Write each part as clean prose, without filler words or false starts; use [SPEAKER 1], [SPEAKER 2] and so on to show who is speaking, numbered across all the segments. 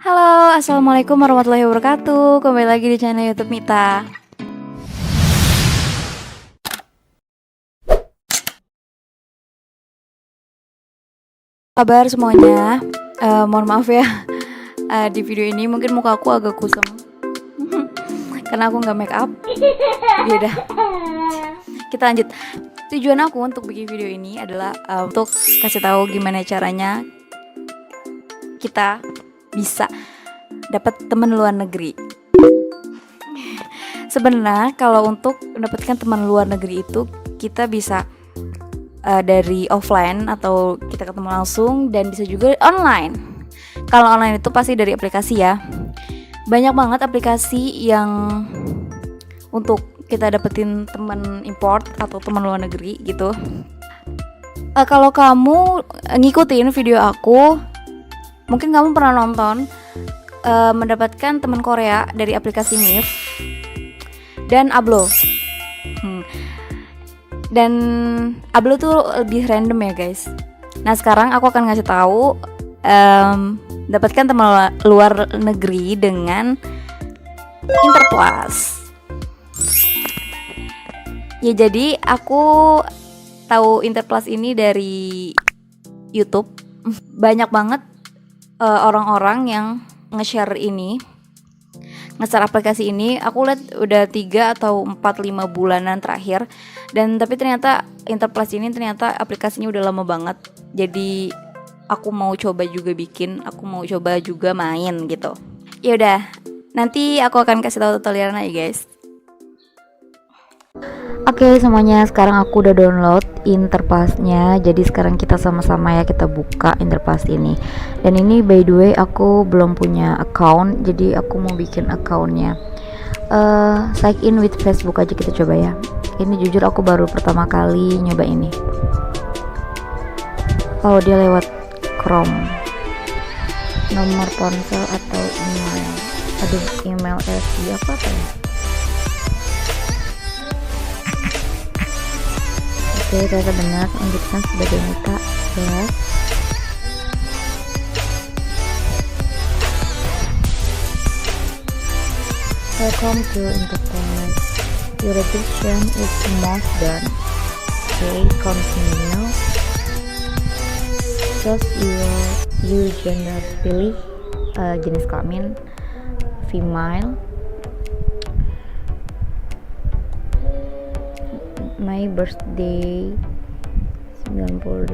[SPEAKER 1] Halo, assalamualaikum warahmatullahi wabarakatuh. Kembali lagi di channel YouTube Mita. Kabar semuanya. Mohon maaf ya. Di video ini mungkin muka aku agak kusam karena aku nggak make up. Yaudah, kita lanjut. Tujuan aku untuk bikin video ini adalah untuk kasih tahu gimana caranya kita bisa dapat teman luar negeri. Sebenarnya kalau untuk mendapatkan teman luar negeri itu kita bisa dari offline atau kita ketemu langsung, dan bisa juga online. Kalau online itu pasti dari aplikasi ya. Banyak banget aplikasi yang untuk kita dapetin teman import atau teman luar negeri gitu. Kalau kamu ngikutin video aku, mungkin kamu pernah nonton mendapatkan teman Korea dari aplikasi Meet dan Ablo. Dan Ablo tuh lebih random ya guys. Nah sekarang aku akan ngasih tahu dapatkan teman luar negeri dengan Interplus. Ya jadi aku tahu Interplus ini dari YouTube. Banyak banget orang-orang yang nge-share aplikasi ini. Aku lihat udah 3 atau 4-5 bulanan terakhir. Dan tapi ternyata Interplus ini ternyata aplikasinya udah lama banget. Jadi aku mau coba juga bikin, aku mau coba juga main gitu. Ya udah, nanti aku akan kasih tahu tutorialnya ya guys. Oke semuanya, sekarang aku udah download Interplusnya. Jadi sekarang kita sama-sama ya kita buka Interplus ini. Dan ini by the way aku belum punya account, jadi aku mau bikin accountnya. Sign in with Facebook aja kita coba ya. Ini jujur aku baru pertama kali nyoba ini. Oh dia lewat Chrome. Nomor ponsel atau email. Aduh, email FB apa ya? Oke, ternyata benar, lanjutkan sebagai Mita. Yes. Welcome to Interplus. Your registration is almost done. Okay, continue. Choose your gender, pilih jenis kelamin female. My birthday 98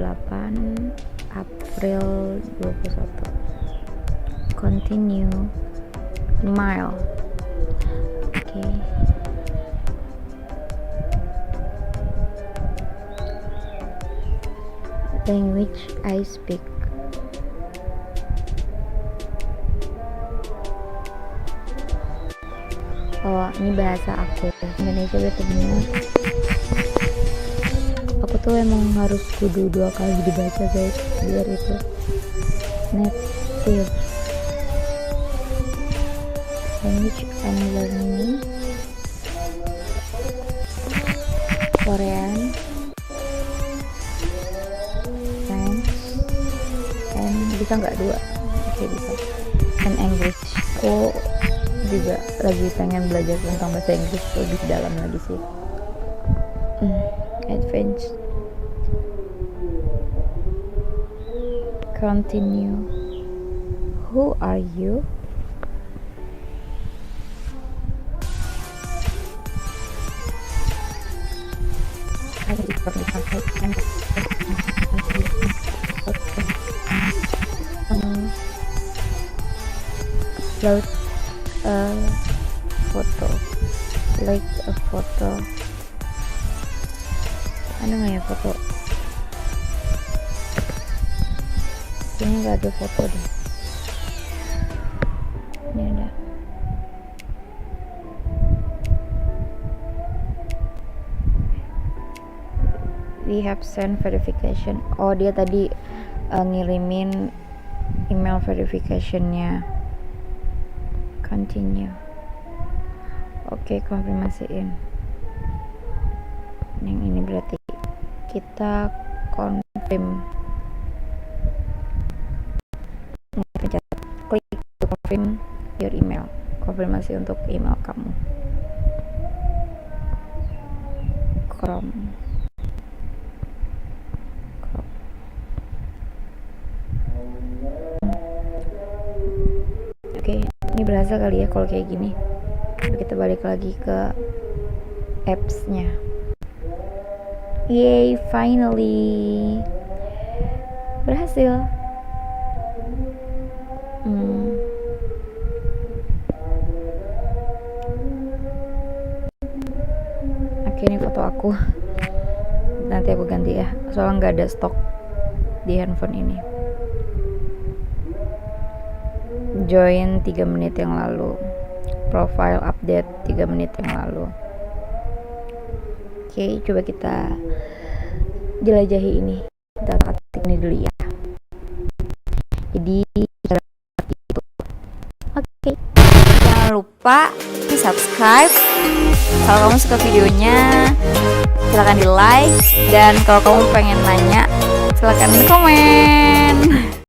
[SPEAKER 1] April 21. Continue. Mile. Okay. Language I speak. Oh, ini bahasa aku. Indonesia berarti benar. Aku tuh emang harus kudu 2 kali dibaca guys, biar itu native. Language I'm learning Korean, French, and bisa nggak 2? Oke bisa. And English. Aku juga lagi pengen belajar tentang bahasa Inggris lebih dalam lagi sih. Advance. Continue. Who are you? Upload a photo, like a photo. Ada nggak ya foto? Ini nggak ada foto deh. Ini ada. We have sent verification. Oh dia tadi ngirimin email verificationnya. Continue. Oke, konfirmasiin. Yang ini berarti kita confirm. Pencet klik konfirmasi untuk email kamu. Chrome. Oke, ini berhasil kali ya kalau kayak gini. Kita balik lagi ke apps-nya. Yay, finally berhasil. Oke, ini foto aku. Nanti aku ganti ya, soalnya nggak ada stok di handphone ini. Join 3 menit yang lalu, profile update 3 menit yang lalu. Oke, coba kita jelajahi ini. Kita aktif ini dulu ya. Jadi itu. Oke. Jangan lupa di subscribe. Kalau kamu suka videonya, silakan di like, dan kalau kamu pengen nanya, silakan komen.